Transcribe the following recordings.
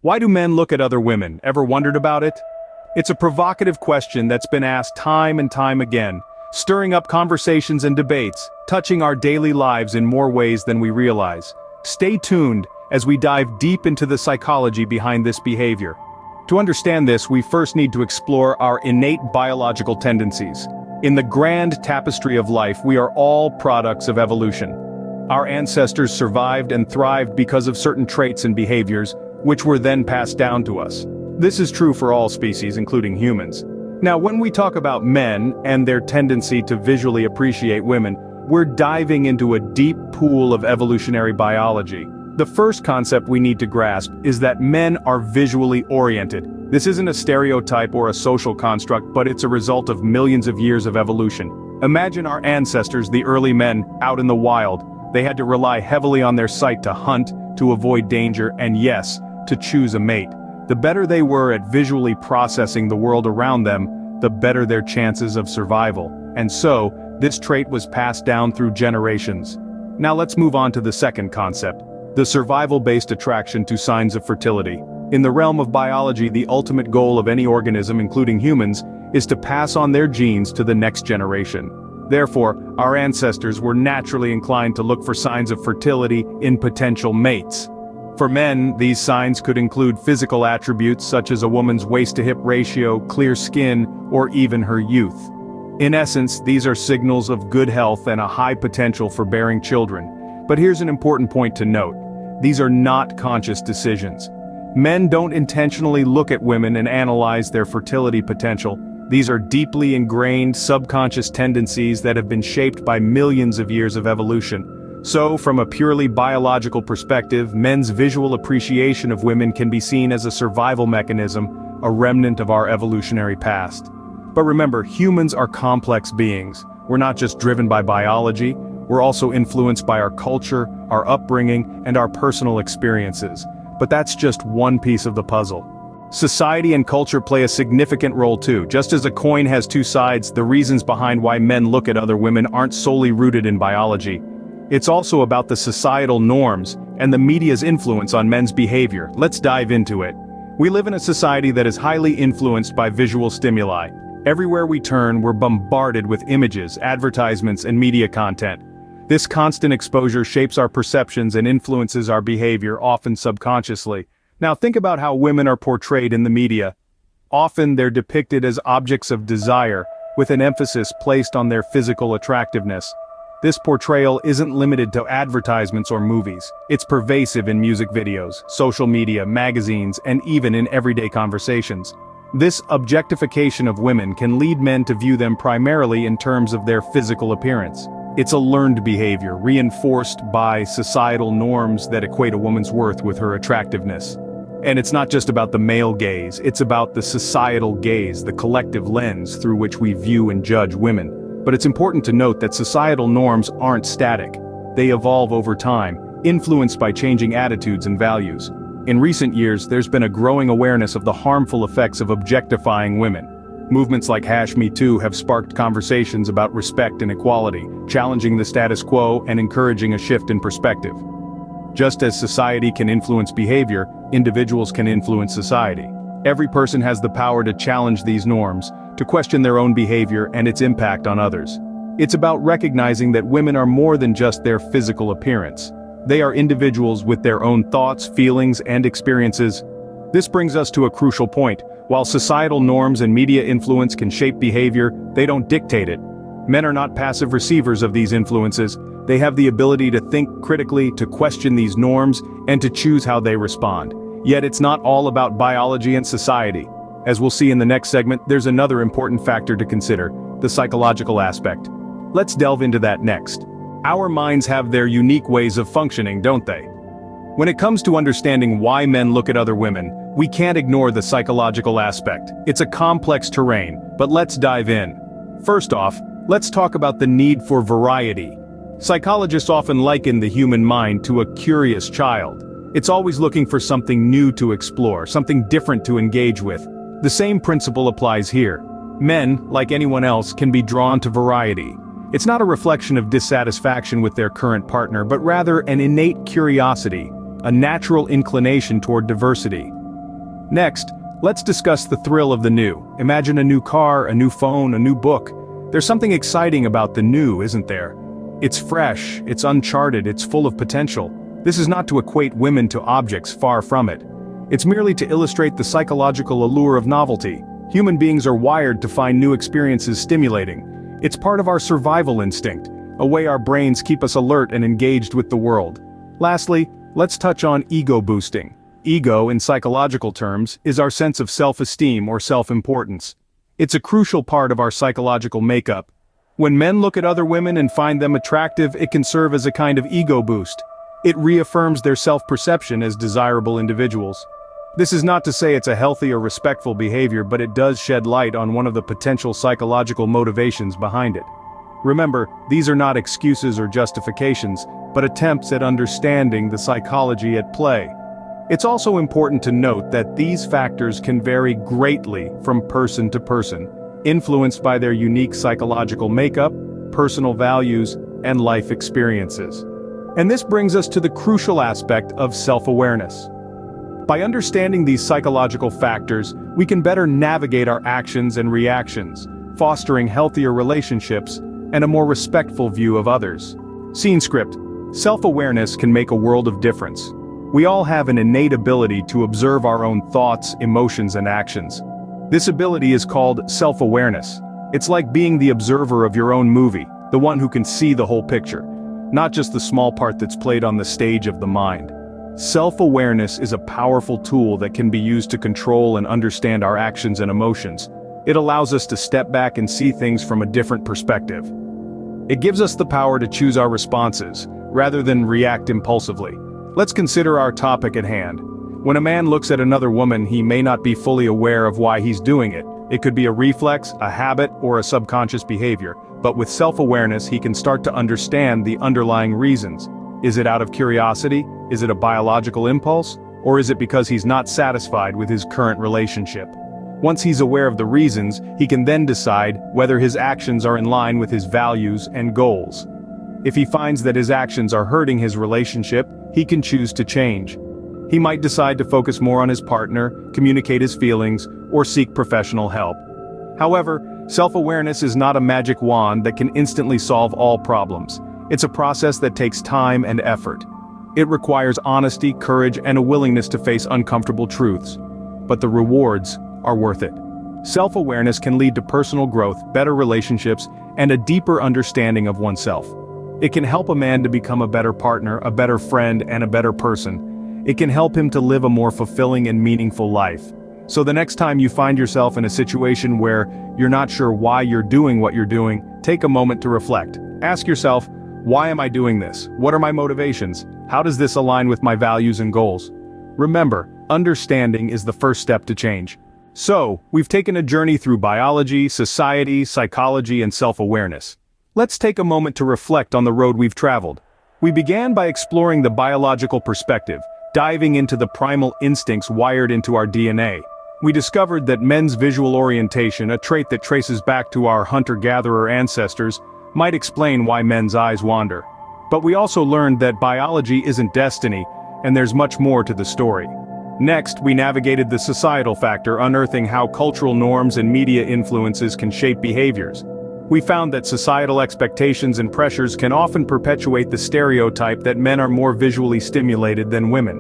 Why do men look at other women? Ever wondered about it? It's a provocative question that's been asked time and time again, stirring up conversations and debates, touching our daily lives in more ways than we realize. Stay tuned as we dive deep into the psychology behind this behavior. To understand this, we first need to explore our innate biological tendencies. In the grand tapestry of life, we are all products of evolution. Our ancestors survived and thrived because of certain traits and behaviors, which were then passed down to us. This is true for all species, including humans. Now, when we talk about men and their tendency to visually appreciate women, we're diving into a deep pool of evolutionary biology. The first concept we need to grasp is that men are visually oriented. This isn't a stereotype or a social construct, but it's a result of millions of years of evolution. Imagine our ancestors, the early men, out in the wild. They had to rely heavily on their sight to hunt, to avoid danger, and yes, to choose a mate. The better they were at visually processing the world around them, the better their chances of survival. And so, this trait was passed down through generations. Now let's move on to the second concept, the survival-based attraction to signs of fertility. In the realm of biology, the ultimate goal of any organism, including humans, is to pass on their genes to the next generation. Therefore, our ancestors were naturally inclined to look for signs of fertility in potential mates. For men, these signs could include physical attributes such as a woman's waist-to-hip ratio, clear skin, or even her youth. In essence, these are signals of good health and a high potential for bearing children. But here's an important point to note. These are not conscious decisions. Men don't intentionally look at women and analyze their fertility potential. These are deeply ingrained subconscious tendencies that have been shaped by millions of years of evolution. So, from a purely biological perspective, men's visual appreciation of women can be seen as a survival mechanism, a remnant of our evolutionary past. But remember, humans are complex beings. We're not just driven by biology, we're also influenced by our culture, our upbringing, and our personal experiences. But that's just one piece of the puzzle. Society and culture play a significant role too. Just as a coin has two sides, the reasons behind why men look at other women aren't solely rooted in biology. It's also about the societal norms and the media's influence on men's behavior. Let's dive into it. We live in a society that is highly influenced by visual stimuli. Everywhere we turn, we're bombarded with images, advertisements, and media content. This constant exposure shapes our perceptions and influences our behavior, often subconsciously. Now think about how women are portrayed in the media. Often they're depicted as objects of desire, with an emphasis placed on their physical attractiveness. This portrayal isn't limited to advertisements or movies. It's pervasive in music videos, social media, magazines, and even in everyday conversations. This objectification of women can lead men to view them primarily in terms of their physical appearance. It's a learned behavior, reinforced by societal norms that equate a woman's worth with her attractiveness. And it's not just about the male gaze, it's about the societal gaze, the collective lens through which we view and judge women. But it's important to note that societal norms aren't static. They evolve over time, influenced by changing attitudes and values. In recent years, there's been a growing awareness of the harmful effects of objectifying women. Movements like #MeToo have sparked conversations about respect and equality, challenging the status quo and encouraging a shift in perspective. Just as society can influence behavior, individuals can influence society. Every person has the power to challenge these norms, to question their own behavior and its impact on others. It's about recognizing that women are more than just their physical appearance. They are individuals with their own thoughts, feelings, and experiences. This brings us to a crucial point. While societal norms and media influence can shape behavior, they don't dictate it. Men are not passive receivers of these influences. They have the ability to think critically, to question these norms, and to choose how they respond. Yet it's not all about biology and society. As we'll see in the next segment, there's another important factor to consider, the psychological aspect. Let's delve into that next. Our minds have their unique ways of functioning, don't they? When it comes to understanding why men look at other women, we can't ignore the psychological aspect. It's a complex terrain, but let's dive in. First off, let's talk about the need for variety. Psychologists often liken the human mind to a curious child. It's always looking for something new to explore, something different to engage with. The same principle applies here. Men, like anyone else, can be drawn to variety. It's not a reflection of dissatisfaction with their current partner, but rather an innate curiosity, a natural inclination toward diversity. Next, let's discuss the thrill of the new. Imagine a new car, a new phone, a new book. There's something exciting about the new, isn't there? It's fresh, it's uncharted, it's full of potential. This is not to equate women to objects, far from it. It's merely to illustrate the psychological allure of novelty. Human beings are wired to find new experiences stimulating. It's part of our survival instinct, a way our brains keep us alert and engaged with the world. Lastly, let's touch on ego boosting. Ego, in psychological terms, is our sense of self-esteem or self-importance. It's a crucial part of our psychological makeup. When men look at other women and find them attractive, it can serve as a kind of ego boost. It reaffirms their self-perception as desirable individuals. This is not to say it's a healthy or respectful behavior, but it does shed light on one of the potential psychological motivations behind it. Remember, these are not excuses or justifications, but attempts at understanding the psychology at play. It's also important to note that these factors can vary greatly from person to person, influenced by their unique psychological makeup, personal values, and life experiences. And this brings us to the crucial aspect of self-awareness. By understanding these psychological factors, we can better navigate our actions and reactions, fostering healthier relationships and a more respectful view of others. Scene script. Self-awareness can make a world of difference. We all have an innate ability to observe our own thoughts, emotions, and actions. This ability is called self-awareness. It's like being the observer of your own movie, the one who can see the whole picture, not just the small part that's played on the stage of the mind. Self-awareness is a powerful tool that can be used to control and understand our actions and emotions. It allows us to step back and see things from a different perspective. It gives us the power to choose our responses, rather than react impulsively. Let's consider our topic at hand. When a man looks at another woman, he may not be fully aware of why he's doing it. It could be a reflex, a habit, or a subconscious behavior. But with self-awareness, he can start to understand the underlying reasons. Is it out of curiosity? Is it a biological impulse? Or is it because he's not satisfied with his current relationship? Once he's aware of the reasons, he can then decide whether his actions are in line with his values and goals. If he finds that his actions are hurting his relationship, he can choose to change. He might decide to focus more on his partner, communicate his feelings, or seek professional help. However, self-awareness is not a magic wand that can instantly solve all problems. It's a process that takes time and effort. It requires honesty, courage, and a willingness to face uncomfortable truths. But the rewards are worth it. Self-awareness can lead to personal growth, better relationships, and a deeper understanding of oneself. It can help a man to become a better partner, a better friend, and a better person. It can help him to live a more fulfilling and meaningful life. So the next time you find yourself in a situation where you're not sure why you're doing what you're doing, take a moment to reflect. Ask yourself, why am I doing this? What are my motivations? How does this align with my values and goals? Remember, understanding is the first step to change. So, we've taken a journey through biology, society, psychology, and self-awareness. Let's take a moment to reflect on the road we've traveled. We began by exploring the biological perspective, diving into the primal instincts wired into our DNA. We discovered that men's visual orientation, a trait that traces back to our hunter-gatherer ancestors, might explain why men's eyes wander. But we also learned that biology isn't destiny, and there's much more to the story. Next, we navigated the societal factor, unearthing how cultural norms and media influences can shape behaviors. We found that societal expectations and pressures can often perpetuate the stereotype that men are more visually stimulated than women.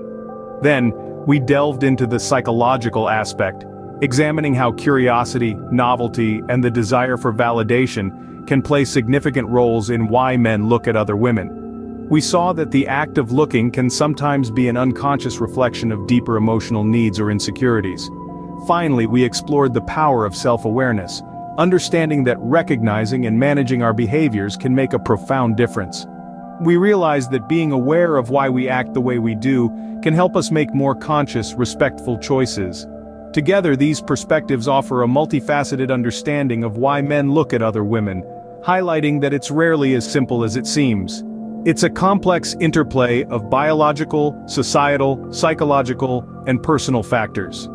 Then, we delved into the psychological aspect, examining how curiosity, novelty, and the desire for validation can play significant roles in why men look at other women. We saw that the act of looking can sometimes be an unconscious reflection of deeper emotional needs or insecurities. Finally, we explored the power of self-awareness, understanding that recognizing and managing our behaviors can make a profound difference. We realized that being aware of why we act the way we do can help us make more conscious, respectful choices. Together, these perspectives offer a multifaceted understanding of why men look at other women, highlighting that it's rarely as simple as it seems. It's a complex interplay of biological, societal, psychological, and personal factors.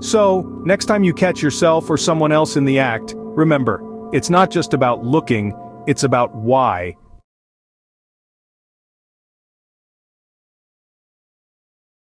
So, next time you catch yourself or someone else in the act, remember, it's not just about looking, it's about why.